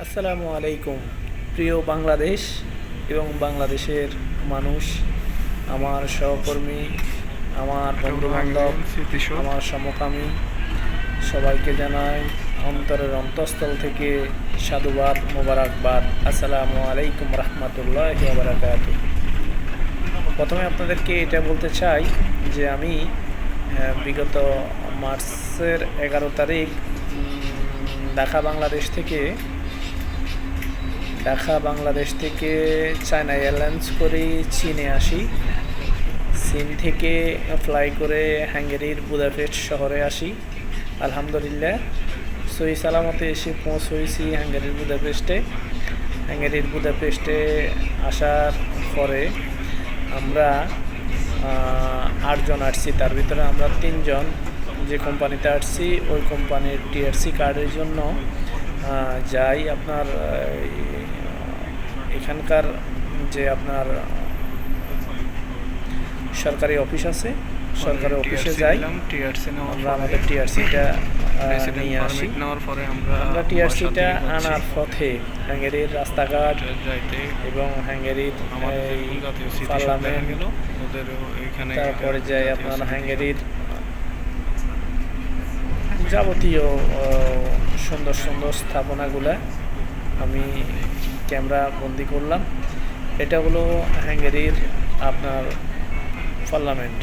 আসসালামু আলাইকুম। প্রিয় বাংলাদেশ এবং বাংলাদেশের মানুষ, আমার সহকর্মী, আমার বন্ধুবান্ধব, আমার সমকামী, সবাইকে জানাই অন্তরের অন্তঃস্থল থেকে সাধুবাদ, মোবারকবাদ। আসসালামু আলাইকুম রহমতুল্লাহি ওয়া বারাকাতুহু। প্রথমে আপনাদেরকে এটা বলতে চাই যে আমি বিগত মার্চের 11 তারিখ ঢাকা বাংলাদেশ থেকে চায়না এয়ারলাইন্স করে চীনে আসি। চীন থেকে ফ্লাই করে হাঙ্গেরির বুদাপেস্ট শহরে আসি। আলহামদুলিল্লাহ সহি সালামতে এসে পৌঁছেছি হাঙ্গেরির বুদাপেস্টে আসার পরে আমরা 8 জন আসছি। তার ভিতরে আমরা 3 জন যে কোম্পানিতে আসছি ওই কোম্পানির টিআরসি কার্ডের জন্য যাই। আপনার এখানকার যে আপনার সরকারি অফিস আছে, সরকারি অফিসে যাই। আমরা আমাদের টিআরসিটা নিয়ে আসি। আমরা টিআরসিটা আনার পথে হাঙ্গেরির রাস্তাঘাট এবং হাঙ্গেরির পার্লামেন্ট, তারপরে যাই আপনার হাঙ্গেরির যাবতীয় সুন্দর সুন্দর স্থাপনাগুলা আমি ক্যামেরা বন্দি করলাম। এটা হলো হাঙ্গেরির আপনার পার্লামেন্ট।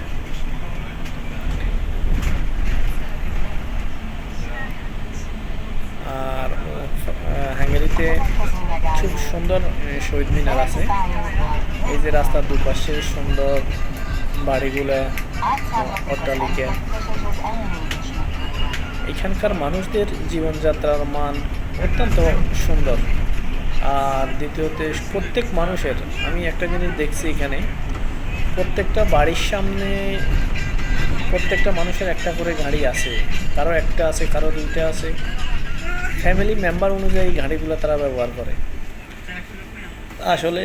আর হাঙ্গেরিতে খুব সুন্দর শহীদ মিনার আছে। এই যে রাস্তার দুপাশে সুন্দর বাড়িগুলা, অট্টালিকা। এখানকার মানুষদের জীবনযাত্রার মান অত্যন্ত সুন্দর। আর দ্বিতীয়তে প্রত্যেক মানুষের, আমি একটা জিনিস দেখছি এখানে, প্রত্যেকটা বাড়ির সামনে প্রত্যেকটা মানুষের একটা করে গাড়ি আছে। কারো একটা আছে, কারো 2টা আছে। ফ্যামিলি মেম্বার অনুযায়ী গাড়িগুলো তারা ব্যবহার করে। আসলে